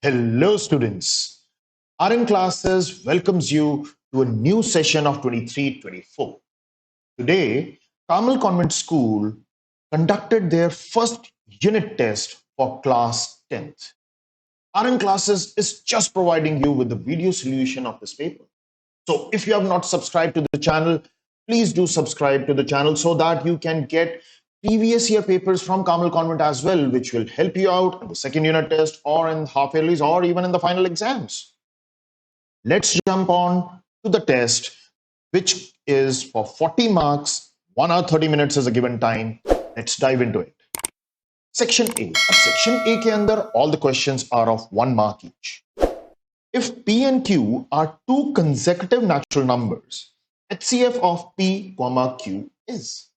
Hello, students. RN Classes welcomes you to a new session of 23-24. Today, Carmel Convent School conducted their first unit test for class 10th. RN Classes is just providing you with the video solution of this paper. So if you have not subscribed to the channel, please do subscribe to the channel so that you can get previous year papers from Carmel Convent as well, which will help you out in the second unit test or in half yearlies or even in the final exams. Let's jump on to the test, which is for 40 marks, 1 hour 30 minutes is a given time. Let's dive into it. Section A. Section A के अंदर all the questions are of 1 mark each. If P and Q are two consecutive natural numbers, HCF of P, Q is.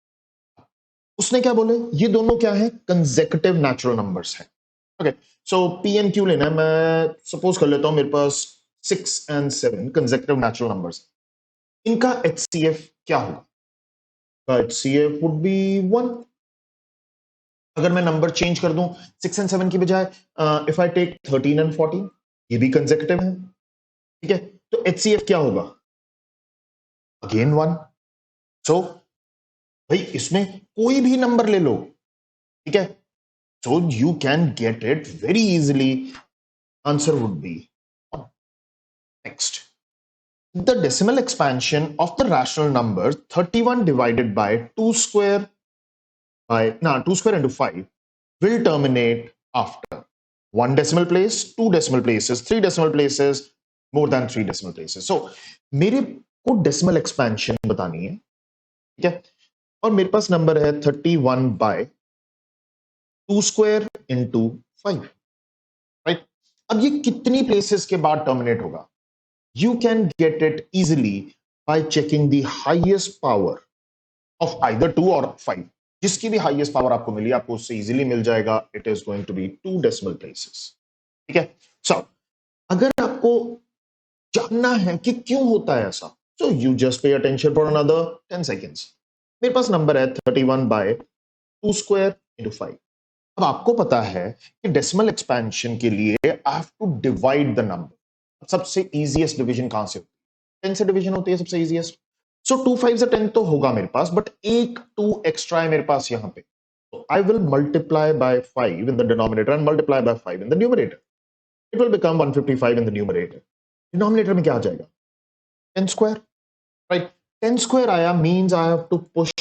उसने क्या बोले? ये दोनों क्या है? Consecutive natural numbers है. Okay, so P and Q लेना है. मैं suppose कर लेता हूं मेरे पास 6 and 7 consecutive natural numbers. इनका HCF क्या होगा? HCF would be 1. अगर मैं नंबर चेंज कर दूं 6 and 7 की बजाय if I take 13 and 14, ये भी consecutive है. ठीक है, तो HCF क्या होगा? Again 1. So भाई इसमें कोई भी नंबर ले लो, ठीक है, so you can get it very easily. Answer would be 1. Next, the decimal expansion of the rational number 31 divided by 2 square into 5 will terminate after 1 decimal place, 2 decimal places, 3 decimal places, more than 3 decimal places. So मेरे को decimal expansion बतानी है, ठीक है, और मेरे पास number है 31 bye 2 square into 5, right. अब ये कितनी प्लेसेस के बाद टर्मिनेट होगा? You can get it easily bye checking the highest power of either 2 और 5. जिसकी भी हाईएस्ट पावर आपको मिली, आपको उससे इजिली मिल जाएगा. It is going to be 2 decimal places. ठीक है. सो अगर आपको जानना है कि क्यों होता है ऐसा, so you just pay attention for another 10 seconds. मेरे पास नंबर है 31 बाय 2 स्क्वायर इंटू 5. अब आपको पता है कि डेसिमल एक्सपेंशन के लिए I have to divide the number. सबसे इजीएस्ट डिवीजन कहां से होती है? 10 से डिवीजन होती है सबसे इजीएस्ट. सो 2 5 से 10 तो होगा मेरे पास, बट एक 2 एक्स्ट्रा है मेरे पास यहां पे. So I will multiply by 5 in the denominator and multiply by 5 in the numerator. It will become 155 in the numerator. Denominator में क्या आ जाएगा? 10 square, right? 10 square आया means I have to push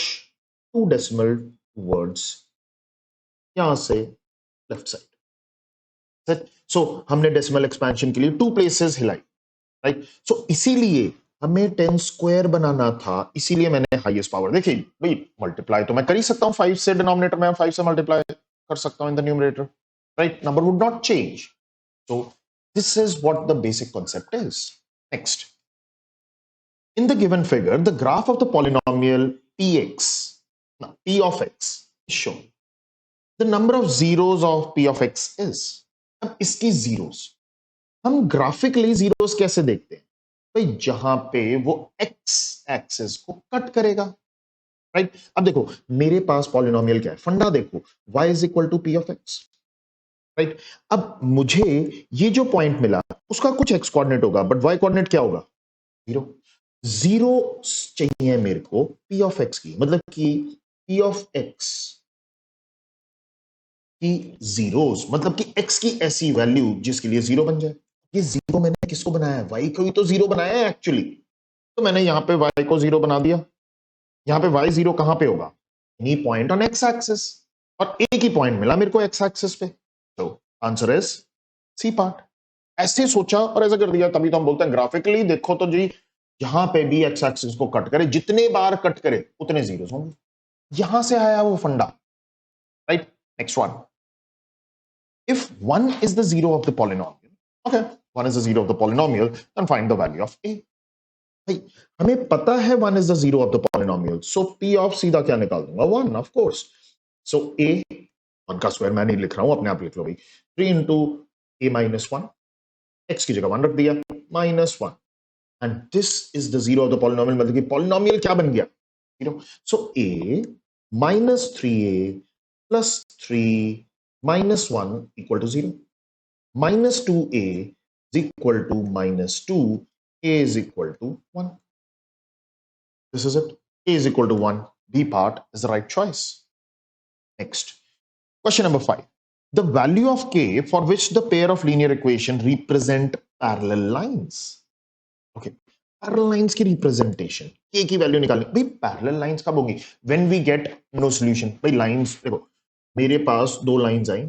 2 decimal towards यहां से left side. सो हमने decimal expansion के लिए 2 places हिलाई, राइट. सो इसीलिए हमें 10 स्क्वायर बनाना था, इसीलिए मैंने हाईएस्ट पावर. देखिए भाई, मल्टीप्लाई तो मैं कर ही सकता हूं 5 से. डिनोमिनेटर में 5 से मल्टीप्लाई कर सकता हूं in the numerator, right. Number would not change. So this is what the basic concept is. Next, in the given figure the graph of the polynomial px, p of x is shown. The number of zeros of p of x is. अब इसकी zeros हम graphically zeros कैसे देखते हैं? भाई जहां पे वो x एक्सिस को कट करेगा, राइट. अब देखो मेरे पास पॉलिनोमियल क्या है, फंडा देखो, y is equal to p of x, right. अब मुझे ये जो पॉइंट मिला उसका कुछ x कोऑर्डिनेट होगा, बट y कोऑर्डिनेट क्या होगा? 0. 0 चाहिए मेरे को p of x की, मतलब कि p of x की जीरोस, मतलब कि x की ऐसी वैल्यू जिसके लिए 0 बन जाए. ये 0 मैंने किसको बनाया है? y को ही तो 0 बनाया है एक्चुअली. तो मैंने यहां पे y को 0 बना दिया. यहां पे y 0 कहां पे होगा? Any point on x axis, और एक ही पॉइंट मिला मेरे को x एक्सिस पे. तो आंसर इज सी पार्ट. ऐसे सोचा और ऐसा कर दिया, तभी तो हम बोलते हैं ग्राफिकली देखो तो जी, यहां पे भी x एक्सिस को कट करे, जितने बार कट करे उतने जीरोस होंगे. यहां से आया वो फंडा, right. Next one. If 1 is the zero of the polynomial, okay, 1 is the zero of the polynomial, then find the value of a. भाई हमें पता है 1 is the zero of the polynomial, so p of सीधा क्या निकाल दूंगा? 1, of course. So a 1 का square मैं नहीं लिख रहा हूं, अपने आप लिख लो भाई. 3 into a minus 1, x की जगह 1 रख दिया, minus 1, and this is the zero of the polynomial. मतलब कि polynomial क्या बन गया? 0. So a minus 3a plus 3 minus 1 equal to 0. -2a is equal to -2, a is equal to 1. This is it. A is equal to 1. B part is the right choice. Next, question number 5. The value of k for which the pair of linear equation represent parallel lines. Okay, parallel lines की representation, k की value निकालनी। भाई parallel lines कब होंगी? When we get no solution। भाई lines देखो, मेरे पास दो lines आई,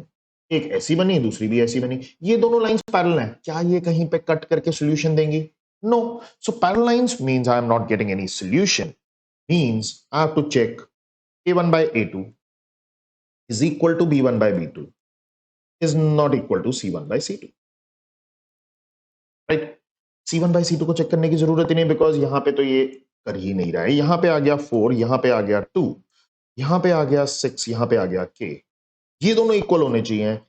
एक ऐसी बनी दूसरी भी ऐसी बनी, ये दोनों lines parallel हैं, क्या ये कहीं पे कट करके solution देंगी? No. So parallel lines means I am not getting any solution, means I have to check a1 by a2 is equal to b1 by b2 is not equal to c1 by c2, right? c1 by c2 को check करने की जरूरत ही नहीं, because यहां पे तो ये कर ही नहीं रहा है। यहां पे आ गया 4, यहां पे आ गया 2, यहां पे आ गया 6, यहां पे आ गया k, ये दोनों इक्वल होने चाहिए।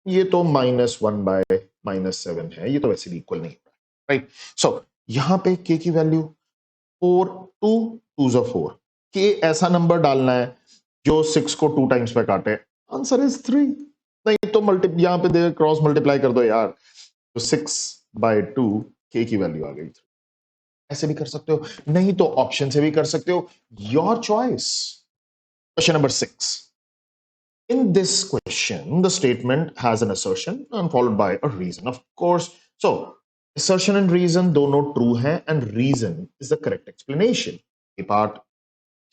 ये तो -1 बाय -7 है, ये तो वैसे भी इक्वल नहीं हो रहा, राइट? सो यहां पे k की वैल्यू 4, 2 2 4, k ऐसा नंबर डालना है जो 6 को 2 टाइम्स पे काटे। Answer is 3। नहीं तो यहां पे दे क्रॉस मल्टीप्लाई कर दो यार, तो 6 बाय 2 k की वैल्यू आ गई। ऐसे भी कर सकते हो, नहीं तो ऑप्शन से भी कर सकते हो, your choice. Question number 6. In this question, the statement has an assertion and followed by a reason, of course. So, assertion and reason दोनों true हैं and reason is the correct explanation. A part,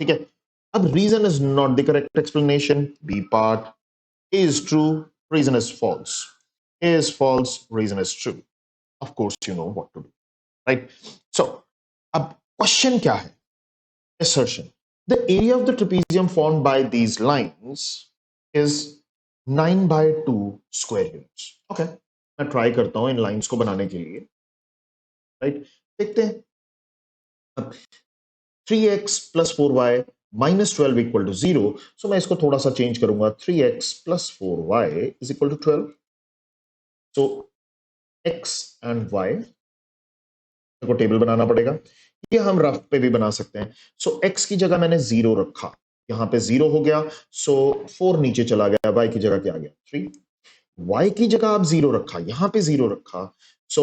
ठीक है? अब reason is not the correct explanation. B part, A is true, reason is false. A is false, reason is true. Of course, you know what to do, right? So, अब question क्या है? Assertion. The area of the trapezium formed by these lines is 9 by 2 square units. Okay, मैं try करता हूं इन lines को बनाने के लिए, राइट? देखते हैं। अब 3x plus 4y minus 12 equal to 0, so मैं इसको थोड़ा सा चेंज करूंगा, 3x plus 4y is equal to 12. So x and y को टेबल बनाना पड़ेगा, ये हम रफ पे भी बना सकते हैं। सो x की जगह मैंने 0 रखा, यहां पे 0 हो गया, सो 4 नीचे चला गया, y की जगह क्या आ गया 3। y की जगह आप 0 रखा, यहां पे 0 रखा, सो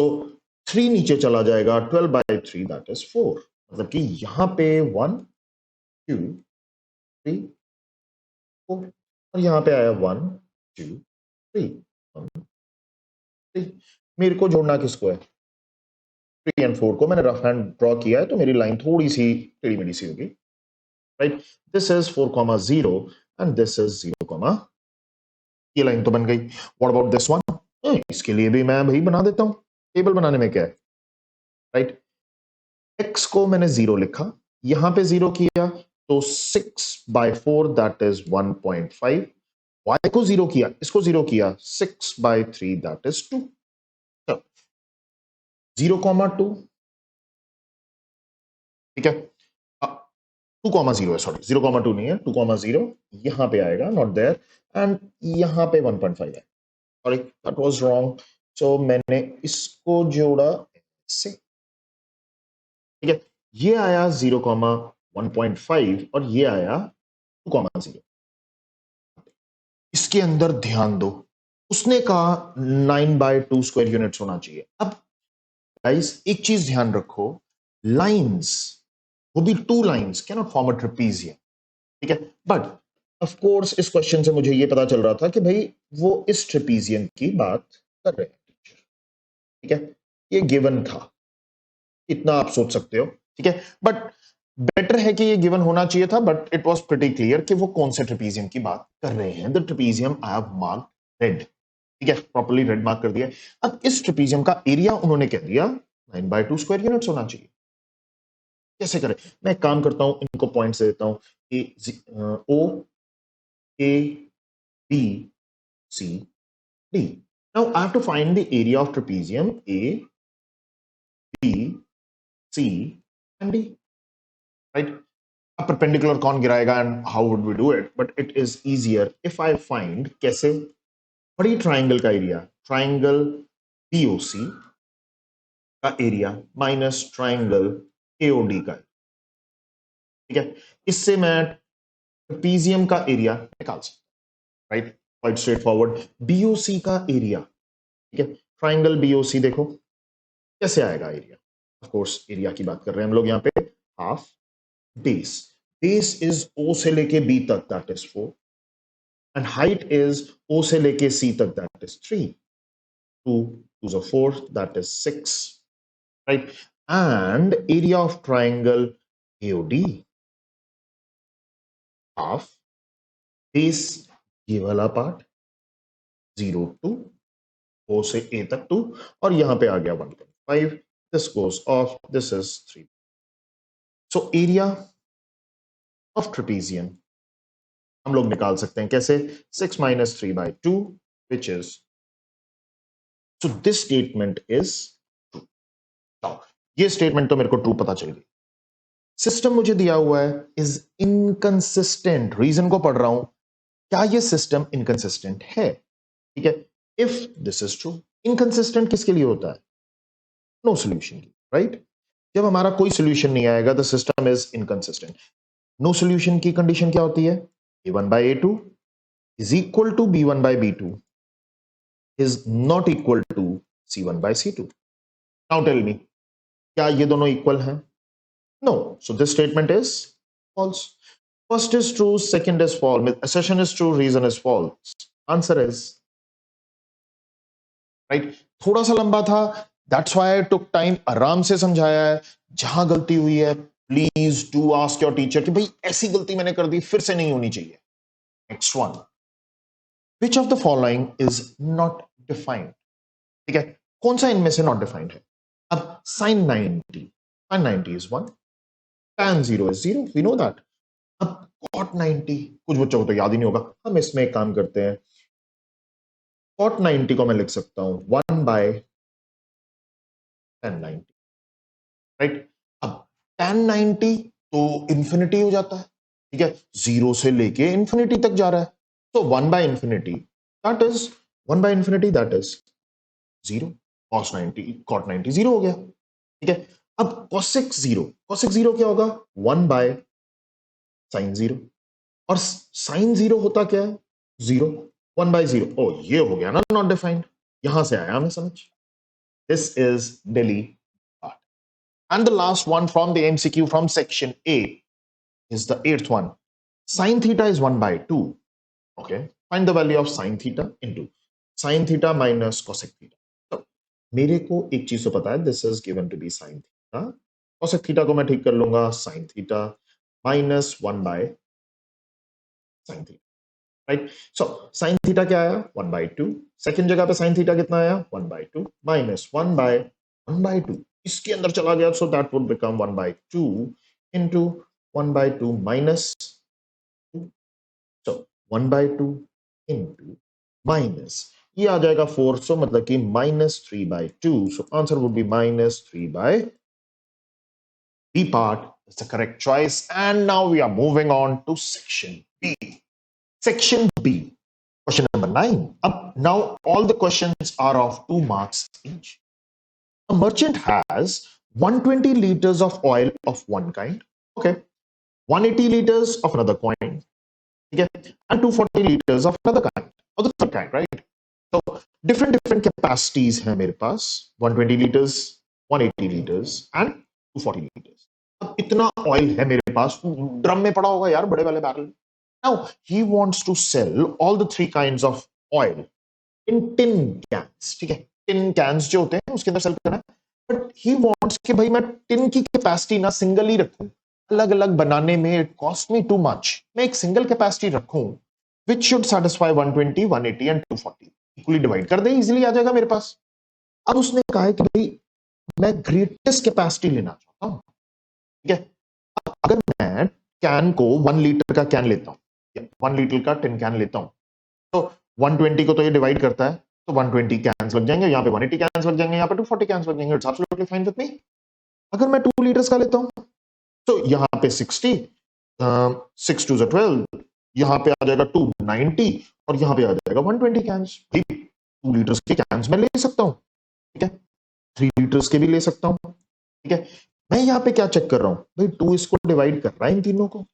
3 नीचे चला जाएगा, 12 by 3 दैट इज 4। मतलब कि यहां पे 1 2 3 4 और यहां पे आया 1 2 3 1 3। मेरे को जोड़ना किसको है? 3 and 4 को मैंने रफ हैंड ड्रॉ किया है, तो मेरी लाइन थोड़ी सी टेढ़ी मेढ़ी सी होगी, right? This is 4, 0 and this is 0, ये लाइन तो बन गई। What about this one? इसके लिए भी मैं भाई बना देता हूं, टेबल बनाने में क्या है, राइट? x को मैंने 0 लिखा, यहां पे 0 किया, तो 6 by 4 दैट इज 1.5। y को 0 किया, इसको 0 किया, 6 by 3 दैट इज 2। 0, 2, ठीक है? 2, 0 है, सॉरी 0, 2 नहीं है, 2, 0 यहां पे आएगा, नॉट देयर, एंड यहां पे 1.5 है, सॉरी दैट वाज रॉन्ग। सो मैंने इसको जोड़ा से, ठीक है? ये आया 0, 1.5 और ये आया 2, 0। इसके अंदर ध्यान दो, उसने कहा 9 by 2 स्क्वायर यूनिट्स होना चाहिए। अब गाइस एक चीज ध्यान रखो, लाइंस वो भी 2 lines can not form a trapezium, ठीक है? बट ऑफ कोर्स इस क्वेश्चन से मुझे ये पता चल रहा था कि भाई वो इस ट्रेपीजियम की बात कर रहे हैं, ठीक है? ये गिवन था, इतना आप सोच सकते हो, ठीक है? बट बेटर है कि ये गिवन होना चाहिए था, but it was pretty clear कि वो कौन से ट्रेपीजियम की बात कर रहे हैं। The trapezium I have marked red, ठीक है? प्रॉपर्ली रेड मार्क कर दिया। अब इस ट्रेपीजियम का एरिया उन्होंने कह दिया 9 by 2 स्क्वायर यूनिट्स होना चाहिए। कैसे करें? मैं एक काम करता हूं, इनको पॉइंट्स देता हूं, O A B C D. Now I have to find the area of trapezium A B C and D, right? अब परपेंडिकुलर कौन गिराएगा and how would we do it, but it is easier if I find, कैसे? बड़ी triangle का area, triangle POC का area minus triangle AOD का, ठीक है? इससे मैं ट्रेपीजियम का एरिया निकाल सकता हूं, right? Quite straight forward. BOC का एरिया, ठीक है? ट्राइंगल बीओसी देखो कैसे आएगा एरिया। ऑफ कोर्स एरिया की बात कर रहे हैं हम लोग यहाँ पे। Half base, base is O से लेके बी तक, that is 4, and height is O से लेके सी तक, that is 3, 2 2 is 4, that is 6, right? And area of triangle AOD, half base, ये वाला पार्ट 0 2, O से A तक 2, और यहां पे आ गया 1.5, this goes off, this is 3. So area of trapezium हम लोग निकाल सकते हैं कैसे? 6 minus 3 by 2, which is, so this statement is true. Now ये स्टेटमेंट तो मेरे को ट्रू पता चल गई। सिस्टम मुझे दिया हुआ है इज इनकंसिस्टेंट, रीजन को पढ़ रहा हूं, क्या ये सिस्टम इनकंसिस्टेंट है? ठीक है, if this is true, inconsistent किसके लिए होता है? नो सोल्यूशन की, राइट? जब हमारा कोई सोल्यूशन नहीं आएगा the system is inconsistent. No solution की कंडीशन क्या होती है? a1 by a2 is equal to b1 by b2 is not equal to c1 by c2. Now tell me, क्या ये दोनों इक्वल हैं? No. So this statement is false. First is true, second is false. Assertion is true, reason is false. Answer is right. थोड़ा सा लंबा था, that's why I took time. आराम से समझाया है। जहां गलती हुई है please do ask your teacher कि भाई ऐसी गलती मैंने कर दी, फिर से नहीं होनी चाहिए। Next one, which of the following is not defined? ठीक है, कौन सा इनमें से नॉट डिफाइंड है? अब sin 90, sin 90 is 1, tan 0 is 0, we know that. अब cot 90 कुछ बच्चों को तो याद ही नहीं होगा, हम इसमें एक काम करते हैं, cot 90 को मैं लिख सकता हूं 1 by tan 90, राइट? अब tan 90 तो इंफिनिटी हो जाता है, ठीक है, जीरो से लेके इंफिनिटी तक जा रहा है, तो 1 by infinity that is 1 by infinity that is 0, cos 90 cot 90 0 हो गया, ठीक है। अब cosec 0 क्या होगा? 1 by sin 0, और sin 0 होता क्या है? 0, 1 by 0, ओ ये हो गया ना नॉट डिफाइंड, यहां से आया हमें समझ। This is Delhi part. And the last one from the MCQ from section A is the 8th one. Sin theta is 1 by 2. Okay, find the value of sin theta into sin theta minus cosec theta. So मेरे को एक चीज तो पता है, this is given to be sin theta, cosec theta को मैं ठीक कर लूंगा sin theta minus 1 by sin theta, right? So sin theta क्या आया? 1 by 2, सेकंड जगह पे sin थीटा कितना आया? 1 by 2 minus 1 by 2, इसके अंदर चला गया, so that would become 1 by 2 into 1 by 2 minus 2, so 1 by 2 into minus, ये आ जाएगा 4, so मतलब कि minus 3 by 2, so answer would be minus 3 by B part is the correct choice. And now we are moving on to section B. Section B, question number 9. Now all the questions are of 2 marks each. A merchant has 120 liters of oil of one kind, okay, 180 liters of another kind, okay, and 240 liters of another kind, of the third kind, right? So different capacities है मेरे पास, 120 liters, 180 liters and 240 liters. अब इतना oil है मेरे पास, drum में पड़ा होगा यार, बड़े वाले barrel. Now he wants to sell all the 3 kinds of oil in tin cans, ठीक है, tin cans जो होते हैं उसके अंदर सेल करना है, बट he wants कि भाई मैं टिन की कैपेसिटी ना सिंगल ही रखूं, अलग अलग बनाने में it cost me too much, मैं एक सिंगल कैपेसिटी रखूं which should satisfy 120, 180 and 240, equally divide कर दे, इजीली आ जाएगा मेरे पास। अब उसने कहा है कि भाई मैं ग्रेटेस्ट कैपेसिटी लेना चाहता हूं, ठीक है, अगर मैं कैन को 1 लीटर का कैन लेता हूं, 1 लीटर का टिन कैन लेता हूं, तो 120 को तो ये डिवाइड करता है, तो 120 कैन्स लग जाएंगे, यहाँ पे 180 कैन्स लग जाएंगे, यहाँ पे 240 कैन्स लग जाएंगे, it's absolutely fine with me. अगर मैं 2 लीटर्स का लेता हूं, तो यहाँ पे 60, 6 2 12, यहाँ पे आ जाएगा 290, और यहाँ पे आ जाएगा 120 कैन्स। 2 लीटर्स के कैन्स मैं ले सकता हूँ, ठीक है, 3 लीटर्स के भी ले सकता हूँ, ठीक है। मैं यहाँ पे क्या चेक कर रहा हूँ भाई, 2 इसको डिवाइड कर रहा है इन तीनों को,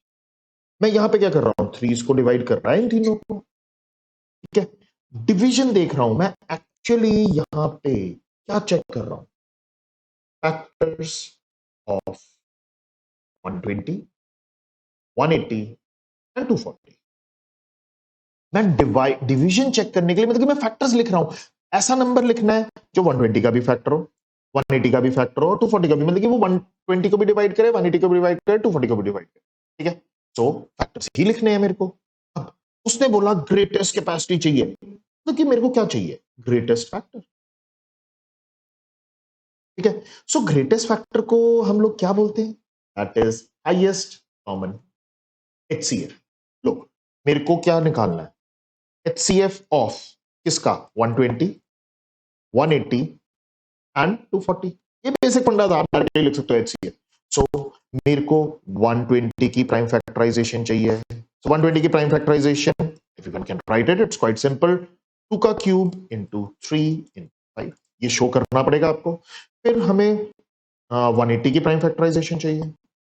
मैं यहाँ पे क्या कर रहा हूँ, 3 इसको डिवाइड कर रहा है इन तीनों को, ठीक है, डिवीजन देख रहा हूं मैं, एक्चुअली यहां पे क्या चेक कर रहा हूं, फैक्टर्स ऑफ 120, 180 एंड 240। मैं डिवीजन चेक करने के लिए मतलब कि मैं फैक्टर्स लिख रहा हूं, ऐसा नंबर लिखना है जो 120 का भी फैक्टर हो, 180 का भी फैक्टर हो, 240 का भी, मतलब कि वो 120 को भी डिवाइड करे, 180 को भी डिवाइड करे, 240 को भी डिवाइड करे, ठीक है। तो फैक्टर्स ही लिखने हैं मेरे को। अब उसने बोला ग्रेटेस्ट कैपेसिटी चाहिए, तो कि मेरे को क्या चाहिए, ग्रेटेस्ट फैक्टर, ठीक है। सो ग्रेटेस्ट फैक्टर को हम लोग क्या बोलते हैं, that is highest common HCF. लोग मेरे को क्या निकालना है, एचसीएफ ऑफ किसका, 120, 180 एंड 240। ये बेसिक फंडा था, आप डायरेक्टली लिख सकते हो एचसीएफ। सो मेरे को 120 की प्राइम फैक्टराइजेशन चाहिए। सो 120 की prime factorisation, if you can write it, it's quite simple, 2 का क्यूब इंटू 3 इंटू 5, ये शो करना पड़ेगा आपको। फिर हमें 180 की प्राइम फैक्टराइजेशन चाहिए।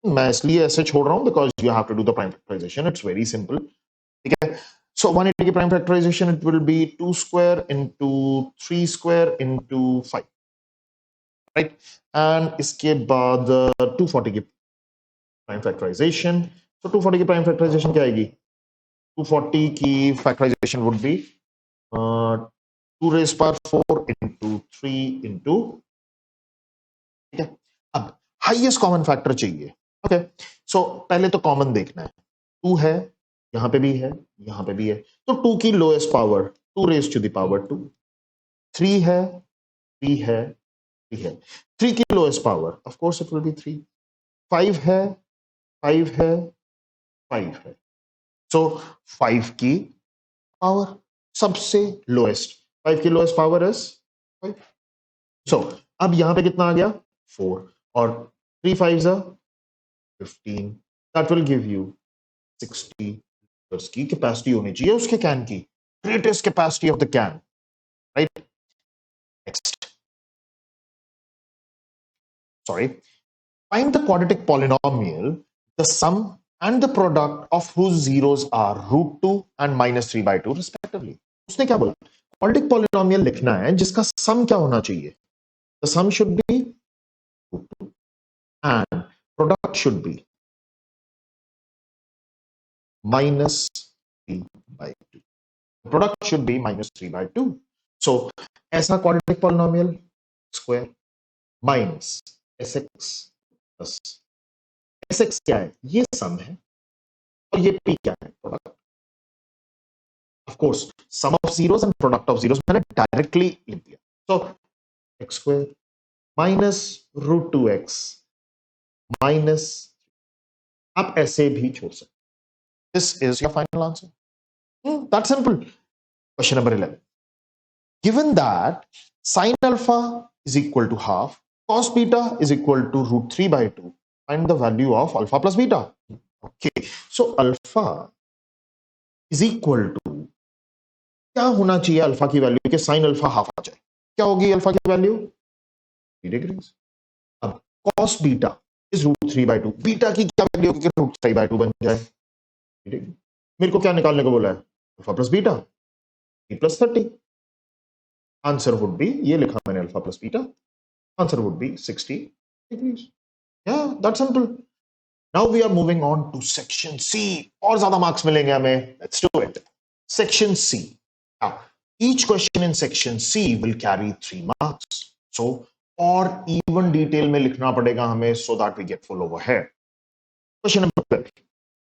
मैं इसलिए ऐसे छोड़ रहा हूं because you have to do the prime factorisation, it's very simple, ठीक है। सो 180 की prime factorisation, it will be 2 square into 3 square into 5, right. And इसके बाद 240 की प्राइम फैक्टराइजेशन। तो 240 की प्राइम फैक्टराइजेशन क्या आएगी, 240 की factorisation would be 2 raise power 4 into 3 into, ठीक है। अब हाईएस्ट कॉमन फैक्टर चाहिए, ओके। सो पहले तो कॉमन देखना है, 2 है, यहां पे भी है, यहां पे भी है, तो 2 की lowest power 2 raise to the power 2, 3 है, 3 है, 3 है, 3 की lowest power of course it will be 3, 5 है, 5 है, 5 है। सो 5 की पावर सबसे लोएस्ट, 5 की लोएस्ट पावर इज 5। सो अब यहां पे कितना आ गया, 4, और 3 5 15, that will give you 60 litres की कैपेसिटी होनी चाहिए उसके कैन की, greatest capacity of the can, right. Next, sorry, find the quadratic polynomial, the sum and the product of whose zeros are root 2 and minus 3 by 2 respectively। उसने क्या बोला, quadratic polynomial लिखना है जिसका sum क्या होना चाहिए, the sum should be root 2 and product should be minus 3 by 2, product should be minus 3 by 2। so ऐसा quadratic polynomial square minus sx plus sx क्या है, ये sum है, और ये p क्या है, product. Of course sum of zeros and product of zeros मैंने डायरेक्टली लिख दिया, तो x square minus root 2x minus, आप ऐसे भी छोड़ सकते, this is your final answer, that simple. Question number 11, given that sin alpha is equal to half, cos beta is equal to root 3 by 2, find the value of alpha plus beta। okay, so alpha is equal to, क्या होना चाहिए alpha की value के sine alpha half आ जाए, क्या होगी alpha की value, 3 degrees. अब cos beta is root 3 by 2, beta की क्या वैल्यू होगी कि रूट 3 बाई 2 बन जाए, 3 डिग्री। मेरे को क्या निकालने को बोला है, alpha plus beta, plus 30। Answer would be, ये लिखा मैंने alpha plus beta, answer would be 60 degrees. या that simple. Now we are moving on to section C, और ज्यादा मार्क्स मिलेंगे हमें, let's do it. Section C, each question in section C will carry 3 marks, so और even detail में लिखना पड़ेगा हमें, so that we get full overhead। Question number 12,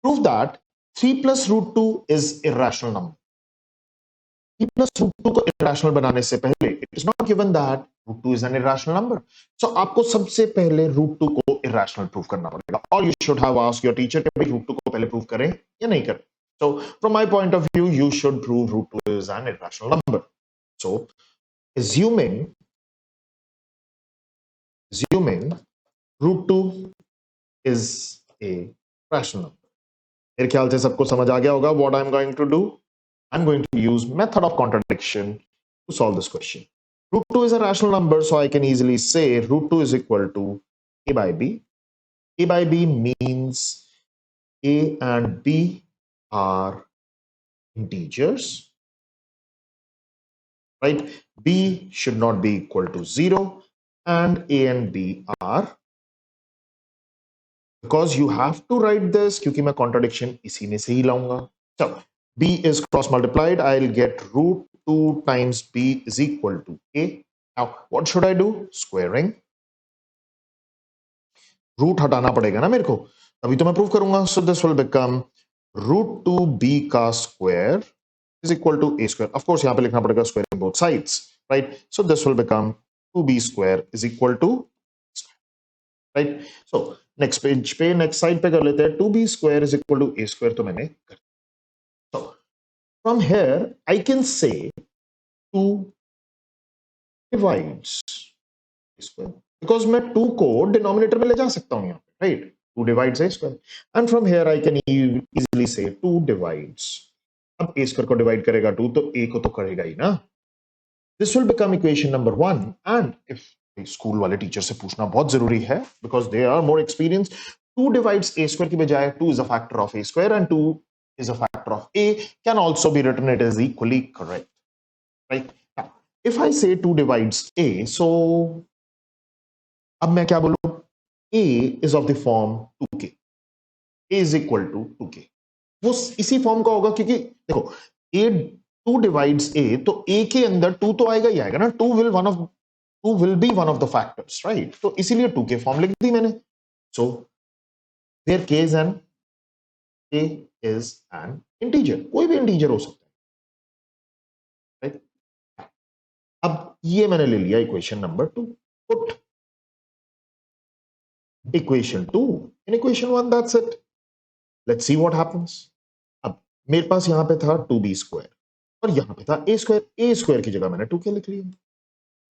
prove that 3 plus root 2 is irrational number। 3 plus root 2 को irrational बनाने से पहले it is not given that root 2 is an irrational number, so आपको सबसे पहले root 2 को irrational prove करना पड़ेगा, और you should have asked your teacher कि भाई root 2 को पहले prove करें या नहीं करें। So from my point of view, you should prove root 2 is an irrational number। So assuming root 2 is a rational number, मेरे ख्याल से सबको समझ आ गया होगा what I'm going to do, I'm going to use method of contradiction to solve this question। root 2 is a rational number, so I can easily say root 2 is equal to a by b। a by b means a and b are integers, right? B should not be equal to 0, and A and B are, because you have to write this क्योंकि मैं contradiction इसी में से ही लाऊंगा. So B is cross multiplied, I'll get root 2 times B is equal to A. Now what should I do? Squaring. Root हटाना पड़ेगा ना मेरे को, तभी तो मैं प्रूव करूंगा. So this will become root 2B का square is equal to A square. Of course यहाँ पे लिखना पड़ेगा squaring both sides, right? So this will become 2B square is equal to, right? So next page पे next side पे कर लेते हैं. 2B square is equal to A square तो मैंने कर दिया. So from here I can say 2 divides A square because मैं 2 को denominator में ले जा सकता हूँ यहाँ पे, right? 2 divides A square and from here I can easily say 2 divides. अब A square को divide करेगा 2 तो A को तो करेगा ही ना. This will become equation number 1 and if school वाले टीचर से पूछना बहुत जरूरी है because they are more experienced. 2 divides A square की बजाय 2 is a factor of A square and 2 is a factor of A can also be written it as equally correct, right? Now, if I say 2 divides A, so अब मैं क्या बोलूं? A is of the form 2k. A is equal to 2k. वो इसी form का होगा क्योंकि देखो A 2 divides A तो A के अंदर 2 तो आएगा ही आएगा ना. 2 will be one of the factors, right? तो इसीलिए 2 के फॉर्म लिख दी मैंने. So where k is an integer, कोई भी इंटीजर हो सकता है, right? अब ये मैंने ले लिया equation number 2. Put equation 2 in equation 1, that's it. Let's see what happens. अब मेरे पास यहां पे था 2b square और यहां पे था a square की जगह मैंने 2k लिख लिया.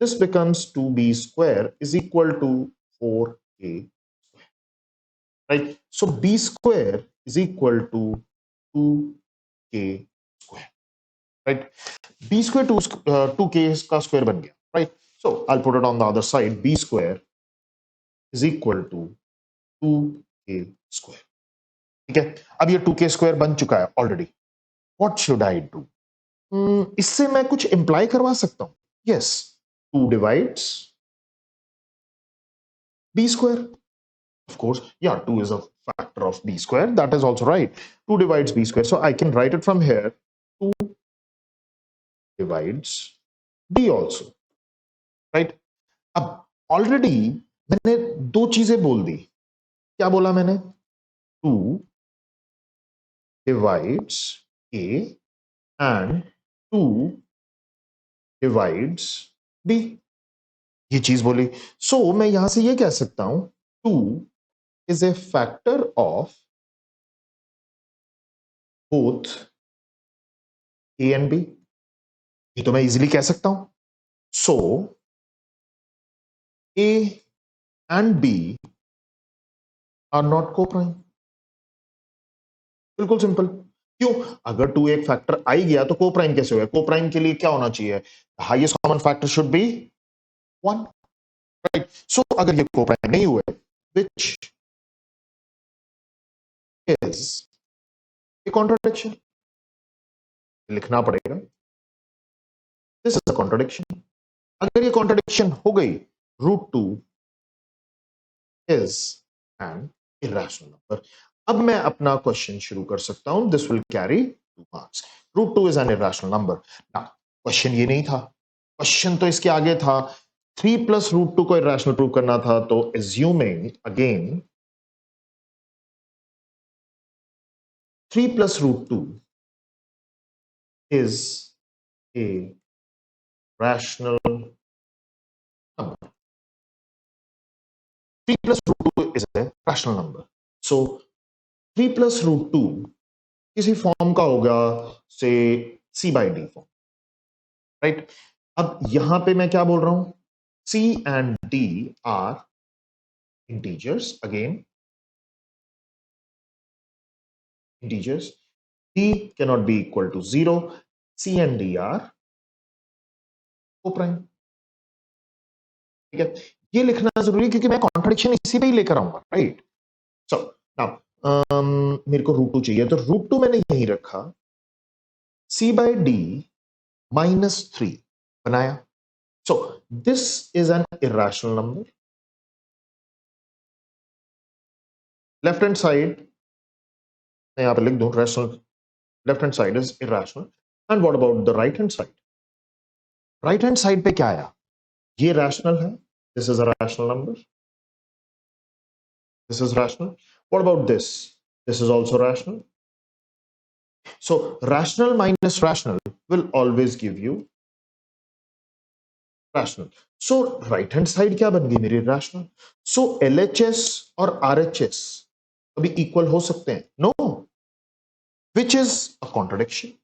This becomes 2b square is equal to 4k square, right? So b square is equal to 2k square, right? b square 2k का square बन गया, right? So I'll put it on the other side. b square is equal to 2k square. ठीक है, अब ये 2k square बन चुका है already. What should I do? इससे मैं कुछ इंप्लाई करवा सकता हूं. Yes, 2 divides b square. Of course, yeah, 2 is a factor of b square. That is also right. 2 divides b square. So I can write it from here. 2 divides b also, right? अब already मैंने दो चीजें बोल दी. क्या बोला मैंने? 2 divides a and 2 divides b. ये चीज बोली. सो मैं यहां से ये कह सकता हूं 2 is a factor of both a and b. ये तो मैं इजीली कह सकता हूं. सो a and b are not co-prime. बिल्कुल सिंपल. क्यों? अगर 2 एक फैक्टर आ ही गया तो को-प्राइम कैसे होगा? को-प्राइम के लिए क्या होना चाहिए? Highest common factor should be 1, right? So अगर ये को-प्राइम नहीं हुए, which is a contradiction, लिखना पड़ेगा. This is a contradiction. अगर ये contradiction हो गई, √2 is an irrational number. अब मैं अपना क्वेश्चन शुरू कर सकता हूं. This will carry 2 marks. √2 is an irrational number. Now, question ये नहीं था. क्वेश्चन तो इसके आगे था. 3 plus √2 को irrational प्रूव करना था. तो assuming again 3 plus √2 is a rational number. 3 plus √2 is a rational number. So 3 plus √2 किसी फॉर्म का होगा, से c by d form, right? अब यहां पे मैं क्या बोल रहा हूं? c and d are integers. Again, integers. d cannot be equal to 0. c and d are co-prime. ठीक है, ये लिखना जरूरी है क्योंकि मैं कॉन्ट्रडिक्शन इसी पे ही लेकर आऊंगा, राइट? सो नाउ मेरे को √2 चाहिए तो √2 मैंने यहीं रखा. c by d -3 बनाया. So this is an irrational number. Left hand side, मैं यहाँ पे लिख दूं rational. Left hand side is irrational. And what about the right hand side? Right hand side पे क्या आया? ये rational है. This is a rational number. This is rational. What about this? This is also rational. So rational minus rational will always give you rational. So right hand side क्या बन गई मेरी rational. So LHS और RHS कभी equal हो सकते हैं? No. Which is a contradiction.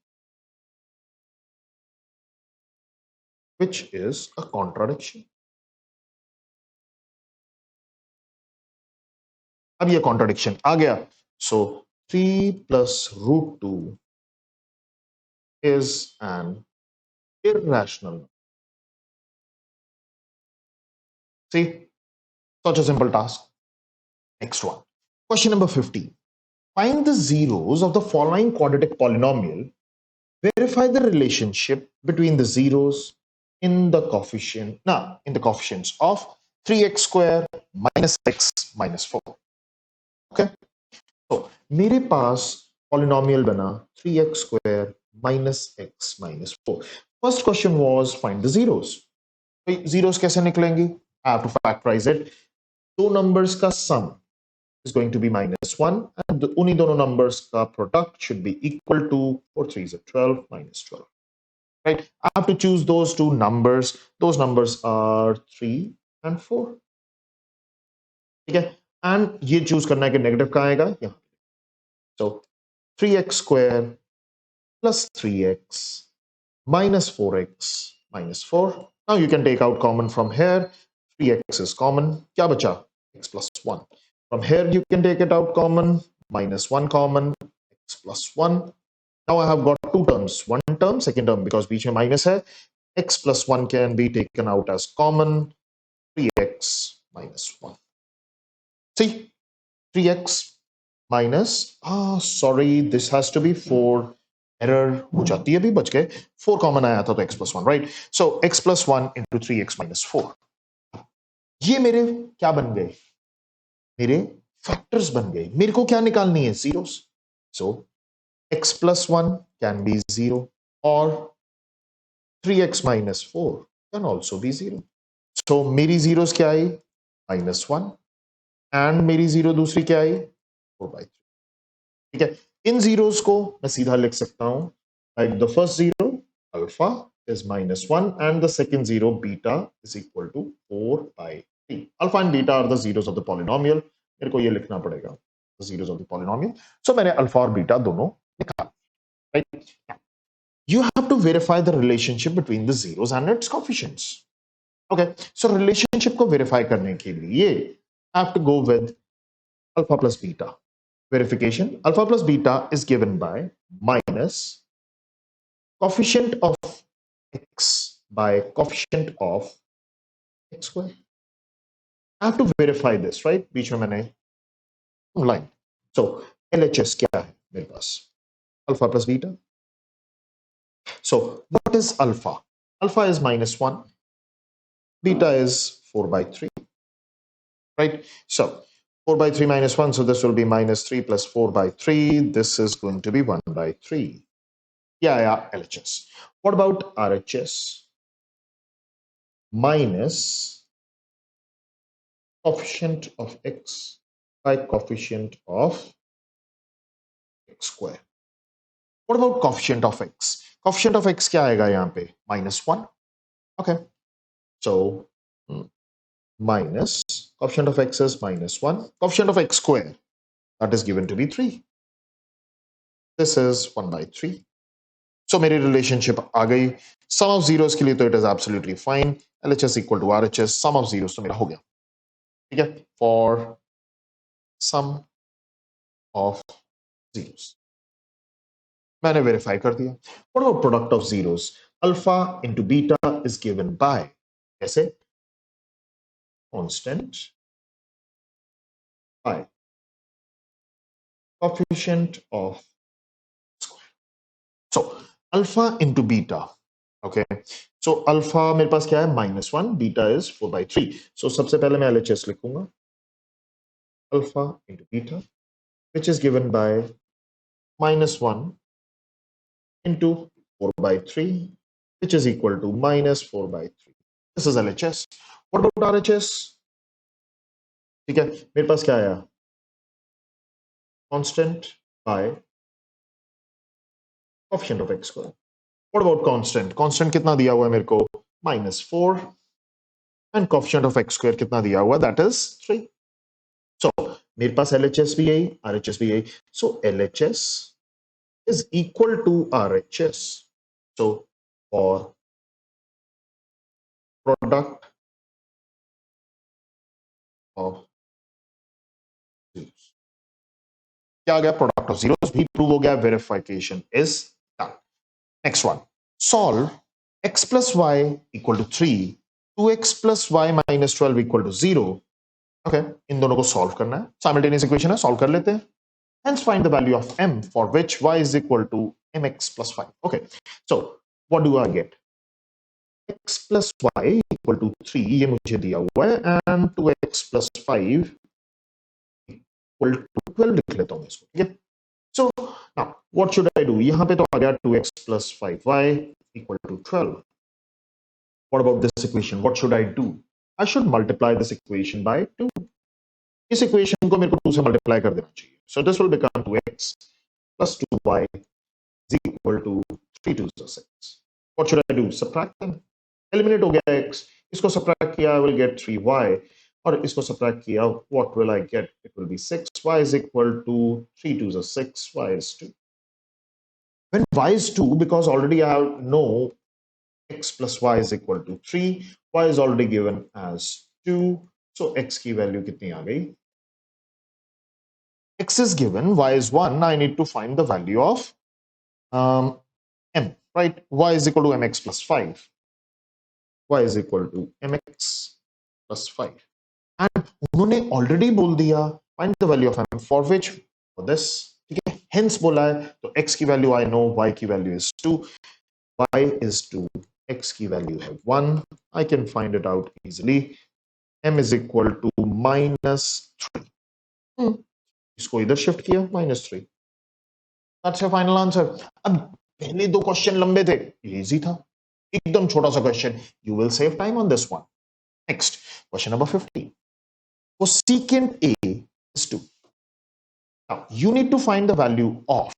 Which is a contradiction. अब ये contradiction आ गया. So 3 plus root 2 is an irrational. See, such a simple task. Next one. Question number 15. Find the zeros of the following quadratic polynomial. Verify the relationship between the zeros in the coefficients of 3x square minus x minus 4. Okay. So मेरे पास polynomial बना 3x square minus x minus 4. First question was find the zeros. Zeros कैसे निकलेंगी? I have to factorize it. दो numbers का sum is going to be -1 and उन्हीं दोनों numbers का product should be equal to 4 3s are 12 minus 12. Right? I have to choose those two numbers. Those numbers are 3 and 4. ठीक है? And ये choose करना है कि negative कहाँ आएगा? यहाँ. So 3x square plus 3x minus 4x minus 4. Now you can take out common from here. 3x is common. क्या बचा? X plus 1. From here you can take it out common. Minus 1 common. X plus 1. Now I have got two terms. One term, second term, because बीच में minus है. X plus 1 can be taken out as common. 3x minus 1. See? 3x minus, sorry, this has to be 4. Error हो जाती है, भी बच गए. 4 common आया था तो x plus 1, right? So x plus 1 into 3x minus 4. ये मेरे क्या बन गए? मेरे factors बन गए. मेरे को क्या निकालनी है? Zeros. So x plus 1 can be 0 or 3x minus 4 can also be 0. So मेरी zeros क्या आई? -1 and मेरी zero दूसरी क्या आई? 4/3. ठीक है. इन zeros को मैं सीधा लिख सकता हूं. Like the first zero alpha is -1 and the second zero beta is equal to 4/3. Alpha and beta are the zeros of the polynomial. मेरे को ये लिखना पड़ेगा. The zeros of the polynomial. So मैंने alpha और beta दोनों निकाला. Right? You have to verify the relationship between the zeros and its coefficients. Okay. So relationship को verify करने के लिए I have to go with alpha plus beta. Verification. Alpha plus beta is given by minus coefficient of x by coefficient of x square. I have to verify this, right? बीच में मैंने line. So LHS क्या है मेरे पास? Alpha plus beta. So what is alpha? Alpha is -1. Beta is 4/3. Right? So 4/3 minus 1, so this will be -3 plus 4/3. This is going to be 1/3. Yeah, LHS. What about RHS? Minus coefficient of x by coefficient of x square. What about coefficient of x? Coefficient of x क्या आएगा यहाँ पे? -1. Okay. So minus coefficient of x is -1. Coefficient of x square, that is given to be 3. This is 1/3. So मेरी relationship आ गई. Sum of zeros के लिए तो it is absolutely fine. LHS equal to RHS. Sum of zeros तो मेरा हो गया. ठीक है? For sum of zeros. मैंने verify कर दिया. What about product of zeros? Alpha into beta is given by कैसे? Constant by coefficient of square. So alpha into beta, okay, so alpha मेरे पास क्या है -1, बीटा इज 4/3. सो सबसे पहले मैं LHS लिखूंगा, alpha into beta which is given by -1 into 4/3 which is equal to -4/3. This is LHS. What about RHS? ठीक है, मेरे पास क्या आया, constant by coefficient of x square. What about constant? Constant कितना दिया हुआ है मेरे को, -4 and coefficient of x square कितना दिया हुआ, दैट इज 3. सो मेरे पास LHS भी यही, RHS भी यही. सो LHS is equal to RHS. So for product of zeros, क्या आ गया, प्रोडक्ट ऑफ जीरोस भी प्रूव हो गया, verification is done. Next one, solve x plus Y equal to 3, 2x plus Y minus 12 equal to 0. Okay, इन दोनों को solve करना है, साइमल्टेनियस इक्वेशन है, सॉल्व कर लेते हैं. Hence find the value of m for which y is equal to mx plus 5. Okay, so what do I get? x plus y equal to 3, ये मुझे दिया हुआ है, and 2x plus 5 equal to 12 लिख लेता हूं इसको. ठीक है, so now what should I do? यहां पे तो आ गया 2x plus 5y equal to 12. What about this equation? What should I do? I should multiply this equation by 2. इस equation को मेरे को 2 से multiply कर देना चाहिए. So this will become 2x plus 2y is equal to 3 2 is 6. What should I do? Subtract them. Eliminate हो गया x. इसको subtract किया, I will get 3y. और इसको subtract किया, what will I get? It will be 6. Y is equal to 3 2 is 6. Y is 2. When y is 2, because already I have no x plus y is equal to 3. Y is already given as 2. So x की value कितनी आ गई? X is given, y is 1. I need to find the value of m, right? Y is equal to mx plus 5. Y is equal to mx plus 5. And उन्होंने already बोल दिया find the value of m for which, for this. ठीक है, hence बोला है, तो x की value I know, y की value is 2, y is 2, x की value है 1. I can find it out easily. m is equal to -3. इसको इधर शिफ्ट किया, -3. That's your final answer. अब पहले दो क्वेश्चन लंबे थे, इजी था, एकदम छोटा सा question. You will save time on this one. Next, question number 50. Cosecant A is 2. Now, you need to find the value of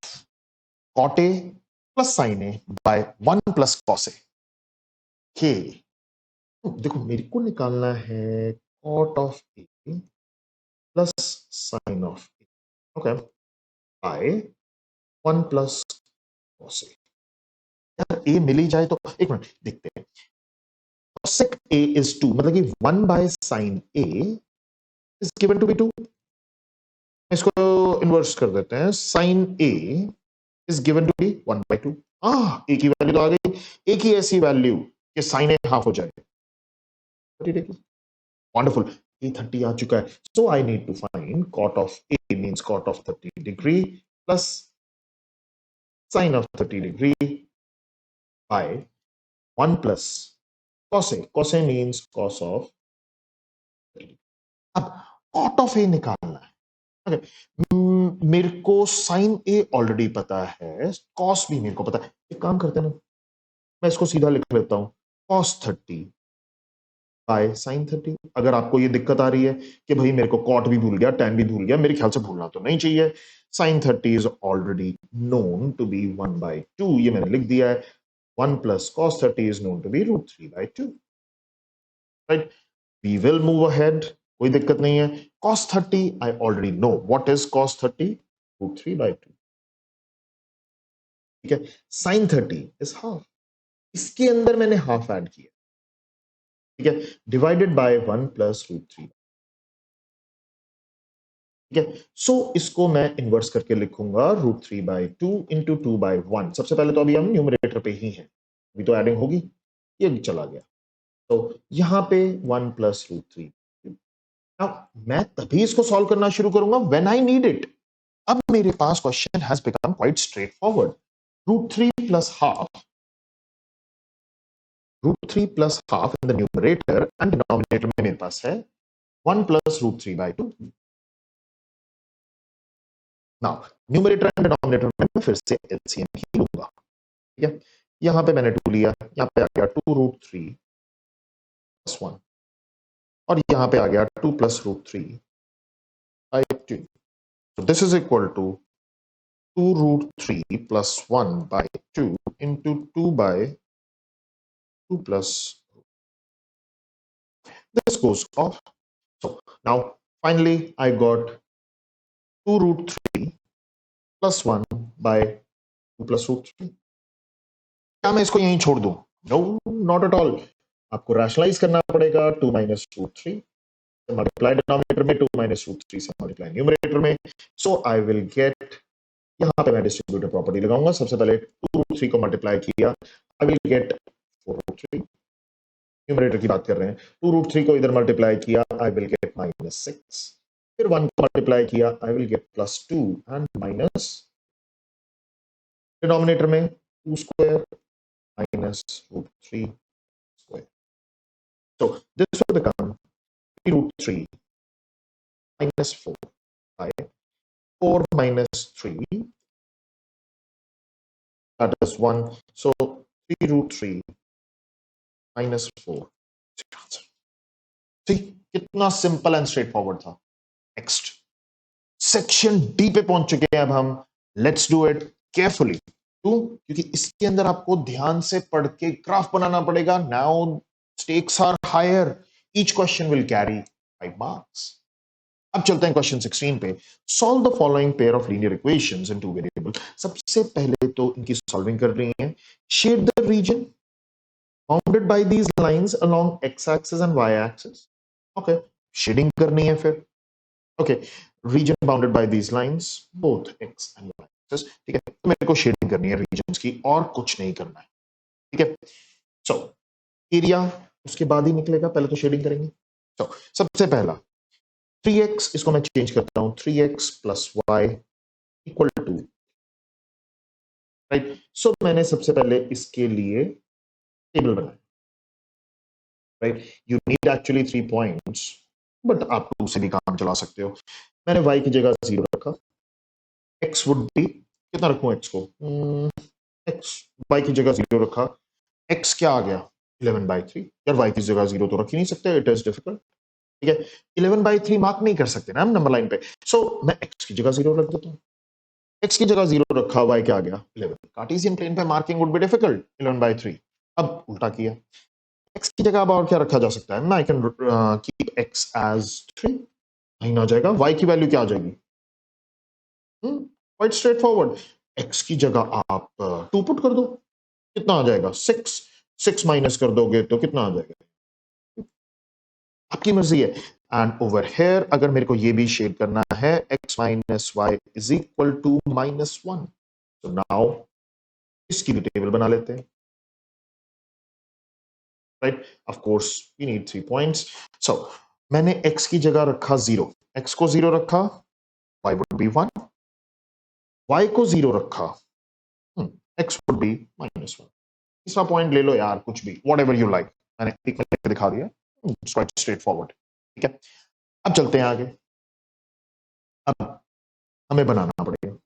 cot A plus sin A by 1 plus cos A. Okay. देखो, मेरे को निकालना है cot of A plus sin of A. Okay. By 1 plus cos A. यार A मिल ही जाए तो एक minute देखते हैं. Cosec A is 2, मतलब कि 1 by sin A is given to be 2. इसको इन्वर्स कर देते हैं, sin A is given to be 1 by 2. A की वैल्यू तो आ गई, A की ऐसी वैल्यू कि sin A हाफ हो जाए. वंडरफुल, A 30 आ चुका है. So I need to find cot of A means cot of 30 degree plus sin of 30 degree by 1 plus cos A. Cos A means cos of 30. अब cot of A निकालना है. Okay. मेरे को sign ए already पता है, cos भी मेरे को पता है. एक काम करते हैं ना, मैं इसको सीधा लिख लेता हूं, cos 30 बाय sin 30. अगर आपको ये दिक्कत आ रही है कि भाई मेरे को कॉट भी भूल गया, टैन भी भूल गया, मेरे ख्याल से भूलना तो नहीं चाहिए. sin 30 is already known to be 1 by 2. ये मैंने लिख दिया है. 1 plus cos 30 is known to be √3/2. Right? We will move ahead. कोई दिक्कत नहीं है. cos 30 I already know. What is cos 30? √3/2. ठीक है. sin 30 is half. इसके अंदर मैंने हाफ ऐड किया. ठीक है, डिवाइडेड बाय 1 plus √3. ठीक है, सो इसको मैं इन्वर्स करके लिखूंगा √3/2 into 2/1. सबसे पहले तो अभी हम न्यूमरेटर पे ही हैं, अभी तो एडिंग होगी. ये चला गया, तो यहां पे 1 plus √3. मैं तभी इसको सॉल्व करना शुरू करूंगा व्हेन आई नीड इट. अब मेरे पास question has become quite straightforward. √3 plus half √3 plus half in the numerator and denominator में मेरे पास है 1 plus √3 by 2. Now numerator and denominator में मैं फिर से LCM ही लूंगा. ठीक है, यहां पे मैंने 2 लिया, यहां पे आ गया 2 √3 plus 1 और यहां पे आ गया 2 plus √3 by 2. So this is equal to 2 √3 plus 1 by 2 into 2 by 2 plus this goes off. So now finally I got 2 √3 plus 1 by 2 plus √3. क्या मैं इसको यहीं छोड़ दूं? No, not at all. आपको रैशनलाइज करना पड़ेगा. 2 minus √3 मल्टीप्लाई डिनोमिनेटर में, 2 minus √3 से मल्टीप्लाई न्यूमरेटर में. सो आई विल गेट, यहां पे मैं डिस्ट्रीब्यूटिव प्रॉपर्टी लगाऊंगा. सबसे पहले 2 √3 को मल्टीप्लाई किया, आई विल गेट 4 √3. न्यूमरेटर की बात कर रहे हैं. 2 √3 को इधर मल्टीप्लाई किया, आई विल गेट -6. फिर 1 को मल्टीप्लाई किया, I will get +2 and minus denominator में 2 square minus √3 square. So this will become 3 √3 minus 4 by 4 minus 3, that is 1. So 3 √3 minus 4. See, कितना सिंपल एंड स्ट्रेट फॉरवर्ड था. नेक्स्ट सेक्शन डी पे पहुंच चुके हैं अब हम. Let's do it carefully. क्यों? क्योंकि इसके अंदर आपको ध्यान से पढ़ के ग्राफ बनाना पड़ेगा. Now stakes are higher. Each question will carry 5 marks. अब चलते हैं क्वेश्चन 16 पे. Solve the following pair of linear equations in two variable. सबसे पहले तो इनकी सॉल्विंग कर रही है. Shade the region bounded by these lines along x axis and y axis. Okay, shading करनी है फिर. Okay, region bounded by these lines both x and y axis. ठीक है, तो मेरे को शेडिंग करनी है रीजन्स की और कुछ नहीं करना है. ठीक है, सो एरिया उसके बाद ही निकलेगा, पहले तो शेडिंग करेंगे. तो सबसे पहला 3x, इसको मैं चेंज करता हूं, 3x plus y equal to, right. So मैंने सबसे पहले इसके लिए टेबल बनाया. Right, you need actually 3 points, but आप 2 से भी काम चला सकते हो. मैंने y की जगह 0 रखा. x वुड बी, कितना रखूं x को? x, y की जगह 0 रखा. x क्या आ गया? 11/3. यार y की जगह 0 तो रख ही नहीं सकते, इट इज डिफिकल्ट. ठीक है, 11/3 मार्क नहीं कर सकते ना हम नंबर लाइन पे. सो मैं x की जगह 0 रख देता हूं. x की जगह 0 रखा, y क्या आ गया? 11. कार्टेशियन प्लेन पे मार्किंग वुड बी डिफिकल्ट. 11/3. अब उल्टा किया, x की जगह अब और क्या रखा जा सकता है? I can keep x as 3. नहीं आ जाएगा. y की वैल्यू क्या आ जाएगी? Quite straight forward. x की जगह आप 2 पुट कर दो, कितना आ जाएगा? 6. 6 माइनस कर दोगे तो कितना आ जाएगा? आपकी मर्जी है. एंड ओवर हेयर अगर मेरे को ये भी शेड करना है, x minus y is equal to -1. तो नाउ इसकी भी टेबल बना लेते हैं. Right, of course we need 3 points. So मैंने x की जगह रखा 0, x को 0 रखा, y वुड बी 1. y को 0 रखा, x वुड बी -1. तीसरा पॉइंट ले लो यार, कुछ भी, व्हाटएवर यू लाइक. मैंने एक मिनट दिखा दिया. It's quite straight forward. ठीक है, अब चलते हैं आगे. अब हमें बनाना पड़ेगा.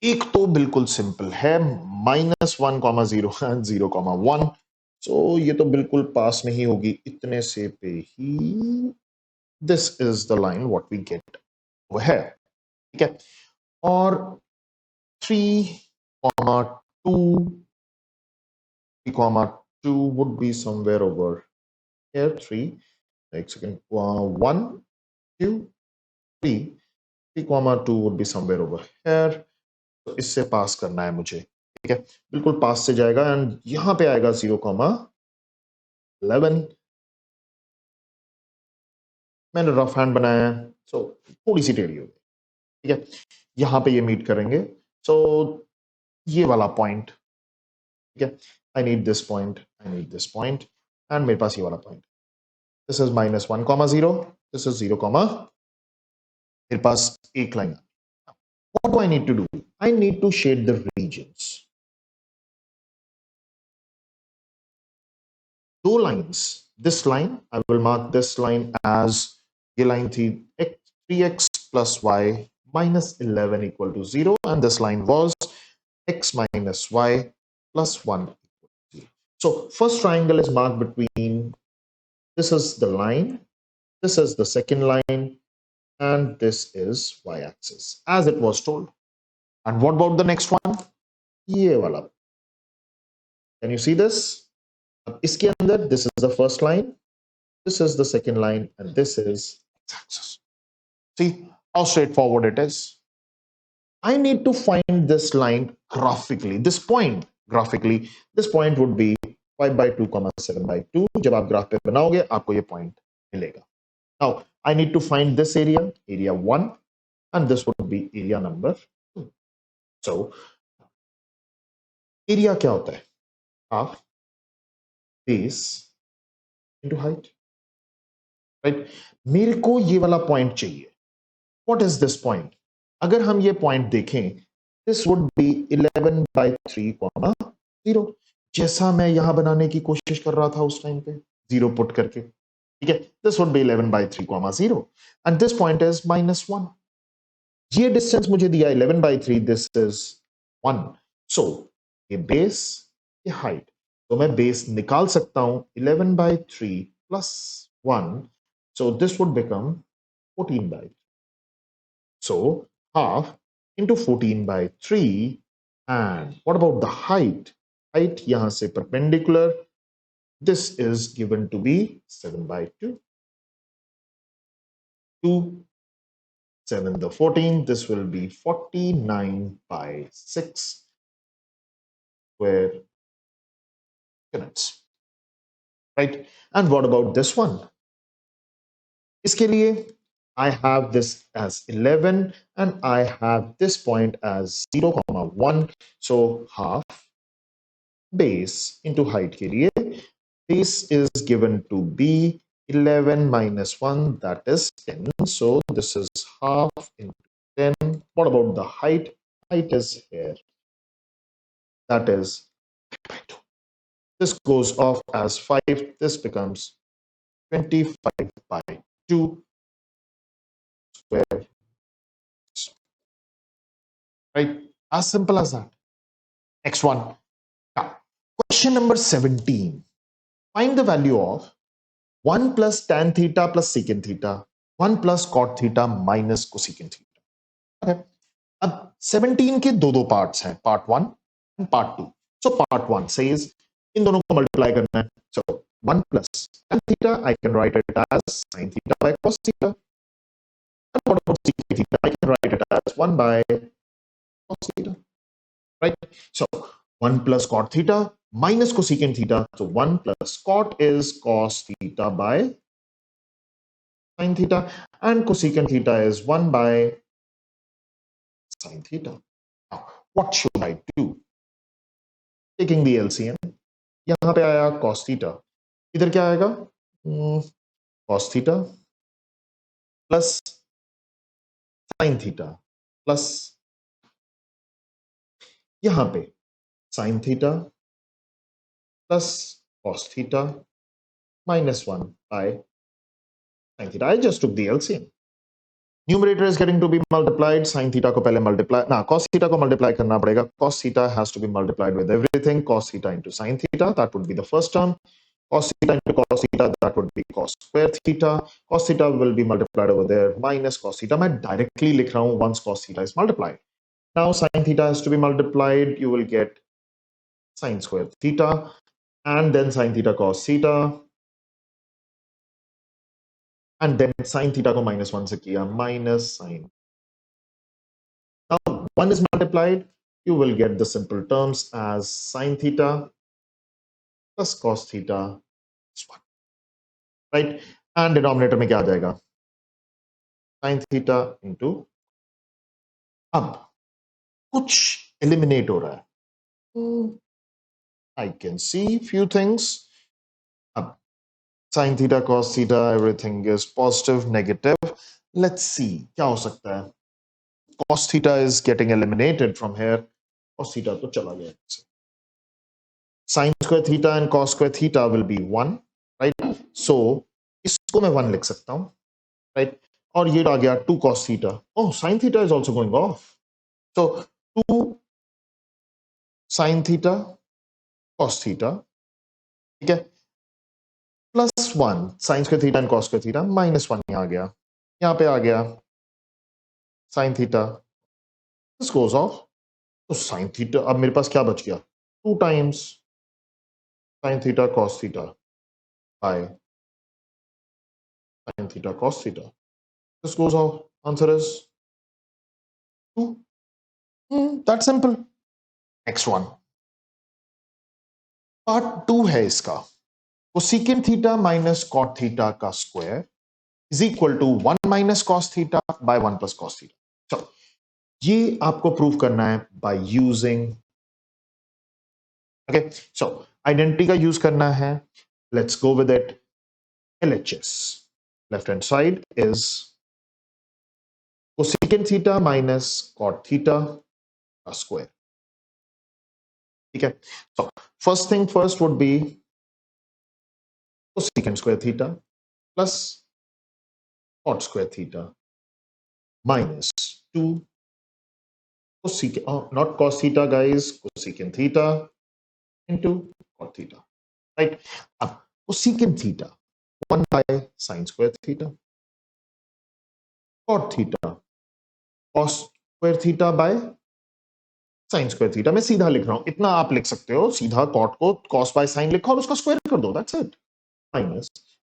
एक तो बिल्कुल सिंपल है, -1,0 एंड 0,1. सो ये तो बिल्कुल पास में ही होगी, इतने से पे ही. This is the line what we get over here. ठीक है, और 3,2 3,2 would be somewhere over here. 3, एक second, 1 2 3, 3,2 would be somewhere over here. तो इससे पास करना है मुझे. ठीक है, बिल्कुल पास से जाएगा एंड यहां पे आएगा 0,11. मैंने रफ हैंड बनाया है, सो थोड़ी सी टेढ़ी हो गई. ठीक है, यहां पे ये मीट करेंगे. सो ये वाला पॉइंट, ठीक है, I need this point, I need this point, and मेरे पास ये वाला point. This is -1,0, this is 0, मेरे पास एक line. What do I need to do? I need to shade the regions. दो lines, this line I will mark this line as, ये line थी 3x plus y minus 11 equal to 0, and this line was x minus y plus 1 equal to 0. So first triangle is marked between, this is the line, this is the second line, and this is y-axis as it was told. And what about the next one? ये वाला. Can you see this? अब इसके अंदर, this is the first line, this is the second line, and this is x-axis. See how straightforward it is. I need to find this line graphically, this point graphically. This point would be 5 by 2, 7 by 2. जब आप graph पे बनाओगे आपको ये point मिलेगा. Now I need to find this area, area 1, and this would be area number 2. So area क्या होता है? Half base into height, right? मेरे को ये वाला point चाहिए. What is this point? अगर हम ये point देखें, this would be 11 by 3, 0. जैसा मैं यहां बनाने की कोशिश कर रहा था उस टाइम पे, 0 पुट करके, ठीक है? This would be 11 by 3, 0, and this point is -1. ये डिस्टेंस मुझे दिया 11 by 3, this is 1. So ये बेस, ये हाइट, तो मैं बेस निकाल सकता हूं 11 by 3 plus 1. So this would become 14 by 3. So half into 14 by 3. And what about the height? Height yahan se perpendicular. This is given to be 7 by 2. 2, 7 the 14. This will be 49 by 6 square units. Right? And what about this one? Iske liye I have this as 11 and I have this point as 0, 1. So half base into height ke liye, base is given to be 11 minus 1, that is 10. So this is half into 10. What about the height? Height is here, that is 2. This goes off as 5. This becomes 25 by 2 square. Right? As simple as that. Next one. Now, question number 17. Find the value of 1 plus tan theta plus secant theta, 1 plus cot theta minus cosecant theta. Okay. अब 17 के दो parts हैं, part 1 and part 2. So part 1 says इन दोनों को multiply करना है. So 1 plus tan theta, I can write it as sin theta by cos theta. And what about secant theta? I can write it as 1 by cos theta. Right? So 1 plus cot theta minus cosecant theta. So 1 plus cot is cos theta by sin theta, and cosecant theta is 1 by sin theta. Now, what should I do? Taking the LCM, यहां पे आया cos theta, इधर क्या आएगा? Cos theta plus sin theta plus यहां पे sin theta plus cos theta minus 1 by sin theta. I just took the LCM. Numerator is getting to be multiplied. Sin theta को पहले multiply, ना cos theta को multiply करना पड़ेगा. Cos theta has to be multiplied with everything. Cos theta into sin theta, that would be the first term. Cos theta into cos theta, that would be cos square theta. Cos theta will be multiplied over there minus cos theta. मैं directly लिख रहा हूँ once cos theta is multiplied. Now sin theta has to be multiplied. You will get sin square theta, and then sin theta cos theta, and then sin theta को minus 1 से किया, minus sin. Now 1 is multiplied, you will get the simple terms as sin theta plus cos theta is 1. Right? And denominator में क्या आ जाएगा? Sin theta into, अब कुछ eliminate हो रहा है. I can see few things. अब sin theta, cos theta, everything is positive, negative. Let's see क्या हो सकता है. Cos theta is getting eliminated from here. Cos theta तो चला गया. Sin square theta and cos square theta will be 1, right? So इसको मैं 1 लिख सकता हूं, right? और ये आ गया 2 cos theta. Oh, sin theta is also going off. So 2 sin theta cos theta, ठीक है, plus 1 sin square theta and cos square theta, minus 1 आ गया, यहां पे आ गया sin theta, this goes off. तो sin theta, अब मेरे पास क्या बच गया, 2 times sin theta cos theta by sin theta cos theta. This goes off. Answer is 2. That's simple. Next one. Part 2 है इसका. Cosecant theta minus cot theta का square is equal to 1 minus cos theta by 1 plus cos theta. So, ये आपको prove करना है by using, okay, so identity का use करना है. Let's go with it. LHS. Left hand side is cosecant theta minus cot theta का square. ठीक है. So, first thing first would be cosecant square theta plus cot square theta minus 2 cosecant, not cos theta guys, cosecant theta into cot theta, right? Ab cosecant theta 1 by sin square theta, cot theta cos square theta by sin square theta. मैं सीधा लिख रहा हूं, इतना आप लिख सकते हो, सीधा cot को cos by sin लिखो और उसका स्क्वायर कर दो, that's it. Minus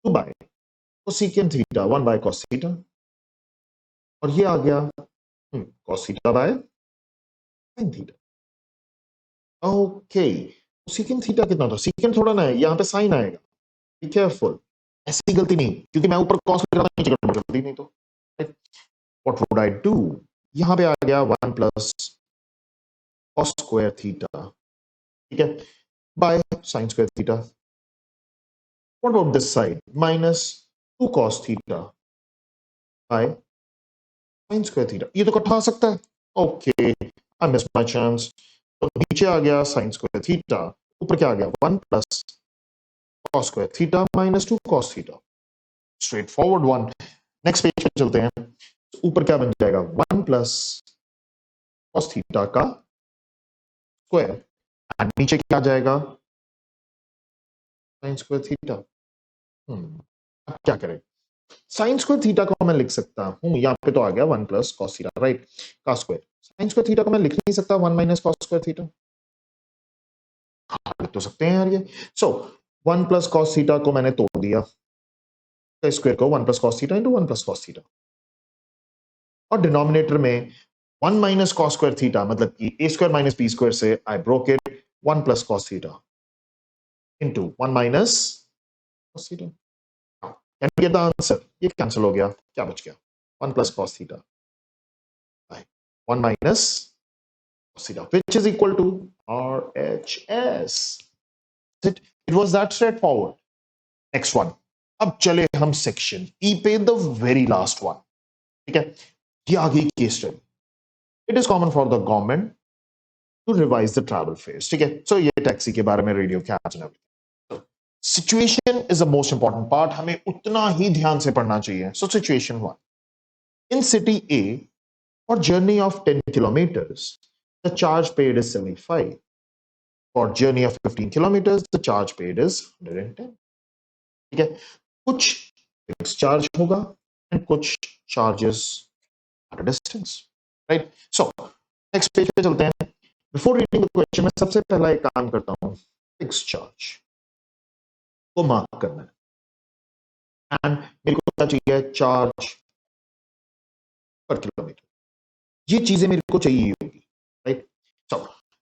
2 by cosecant theta 1 by cos theta, और ये आ गया cos theta by sin theta. Okay, secant theta कितना था, secant थोड़ा ना है, यहां पे sin आएगा, बी केयरफुल, ऐसी गलती नहीं, क्योंकि मैं ऊपर cos लिख रहा था, नीचे गलती नहीं तो, व्हाट वुड आई डू, यहां पे आ गया 1 प्लस cos square theta, ठीक है, bye sin square theta. What about this side, minus 2 cos theta by sin square theta, ये तो इकट्ठा आ सकता है. Okay, I miss my chance. तो नीचे आ गया sin square theta, ऊपर क्या आ गया 1 plus cos square theta minus 2 cos theta. Straight forward one. Next page पे चलते हैं. ऊपर क्या बन जाएगा 1 प्लस cos थीटा का स्क्वायर, एंड नीचे क्या आ जाएगा sin स्क्वायर थीटा. अब क्या करें, sin स्क्वायर थीटा को मैं लिख सकता हूं, यहां पे तो आ गया 1 प्लस cos थीटा, राइट, का स्क्वायर. sin स्क्वायर थीटा को मैं लिख नहीं सकता 1 माइनस cos स्क्वायर थीटा, लिख तो सकते हैं यार ये. सो 1 प्लस cos थीटा को मैंने तोड़ दिया, स्क्वायर को 1 plus cos theta into 1 plus cos theta, और डिनोमिनेटर में 1 माइनस cos स्क्वायर थीटा, मतलब कि a square minus b square से I broke it 1 plus cos theta into 1 minus cos theta. Can you get the answer, ये cancel हो गया, क्या बच गया 1 plus cos theta 1 minus cos theta, which is equal to RHS. It was that straightforward. Next one. अब चले हम section E पे, द वेरी लास्ट वन. ठीक है, ये आ गई case study. It is common for the government to revise the travel fares. ठीक है, सो ये टैक्सी के बारे में, radio catch and everything. Situation is the most important part, हमें उतना ही ध्यान से पढ़ना चाहिए. So situation 1, in city A for journey of 10 kilometres the charge paid is 75. For journey of 15 kilometres the charge paid is 110. ठीक है, कुछ फिक्स चार्ज होगा एंड कुछ charges at a distance, right. So next page पे चलते हैं. Before reading the question मैं सबसे पहला एक काम करता हूं, फिक्स चार्ज को मार्क करना है, एंड मेरे को पता चाहिए चार्ज पर किलोमीटर, ये चीजें मेरे को चाहिए होगी, right. So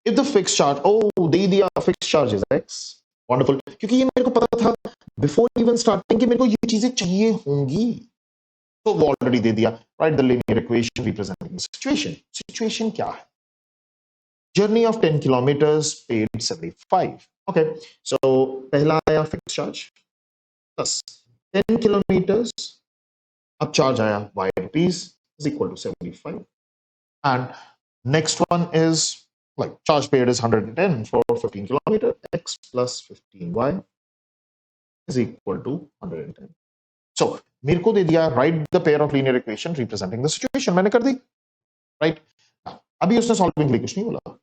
if the fix charge, ओ दे दिया fix charge is x, wonderful, क्योंकि ये मेरे को पता था बिफोर इवन स्टार्टिंग कि मेरे को ये चीजें चाहिए होंगी, तो वो ऑलरेडी दे दिया. Right the linear equation representing situation. Situation क्या है, journey of 10 kilometres paid 75. Okay, so पहला आया फिक्स चार्ज प्लस 10 किलोमीटर्स, अब चार्ज आया y rupees is equal to 75, and next one is like charge paid is 110 for 15 kilometer, x plus 15y is equal to 110. So मेरे को दे दिया write the pair of linear equation representing the situation, मैंने कर दी, right? अभी उसने solving के लिए कुछ नहीं बोला.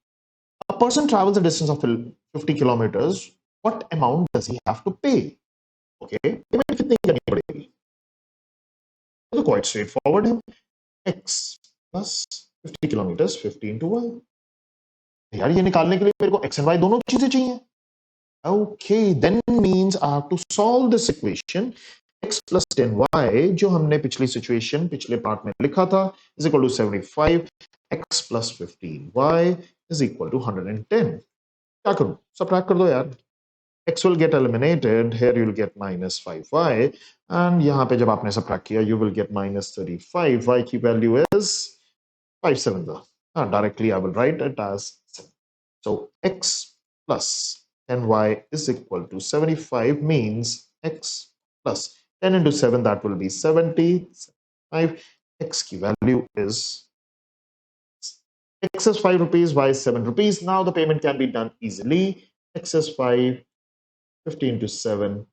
A person travels a distance of 50 kilometers. What amount does he have to pay? Okay, payment कितनी करनी पड़ेगी? तो quite straightforward है. X plus 50 kilometers 15 to y. यार ये निकालने के लिए मेरे को x and y दोनों चीजें चाहिए. Okay, then means I have to solve this equation. X plus 10y जो हमने पिछली सिचुएशन पिछले पार्ट में लिखा था is equal to 75. X plus 15y is equal to 110. क्या करूं? Subtract कर दो यार. X will get eliminated. Here you will get minus 5y. And यहाँ पे जब आपने subtract किया, you will get minus 35. Y की value is 5 7. Directly I will write it as 7. So X plus 10y is equal to 75 means X plus 10 into 7, that will be 70. 75. X की value is X is 5 rupees, Y is 7 rupees. Now the payment can be done easily. X is 5, 15 to 7.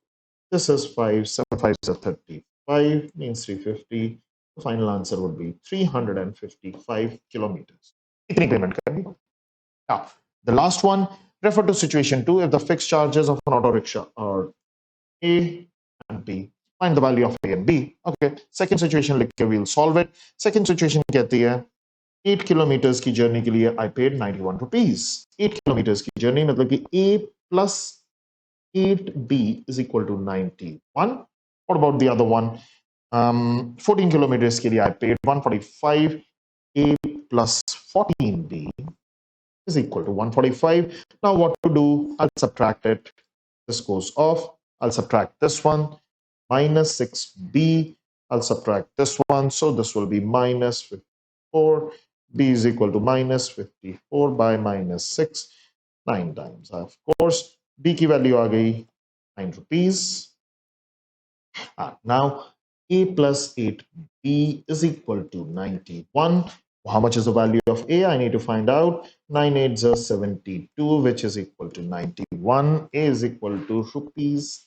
This is 5, 7 5 is 35, means 350. The final answer would be 355 kilometers. Itni payment karni. Now, the last one, refer to situation 2. If the fixed charges of an auto rickshaw are A and B, find the value of A and B. Okay, second situation लिख के we'll solve it. Second situation कहती है 8 kilometers की journey के लिए I paid 91 rupees. 8 kilometers की journey मतलब कि A plus 8B is equal to 91. What about the other one? 14 kilometers के लिए I paid 145. A plus 14B is equal to 145. Now what to do? I'll subtract it. This goes off. I'll subtract this one. Minus 6B. I'll subtract this one. So this will be minus 54. B is equal to minus 54 by minus 6. 9 times. Of course, B की value आ गई 9 rupees. Now A plus 8B is equal to 91. How much is the value of A? I need to find out. 9 8s are 72, which is equal to 91. A is equal to rupees.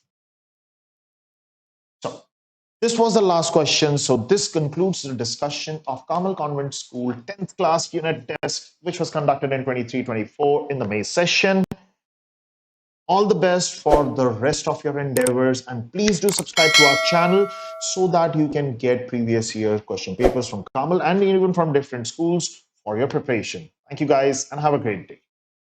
So this was the last question. So this concludes the discussion of Carmel Convent School 10th class unit test, which was conducted in 23-24 in the May session. All the best for the rest of your endeavors, and please do subscribe to our channel so that you can get previous year question papers from Carmel and even from different schools for your preparation. Thank you guys and have a great day.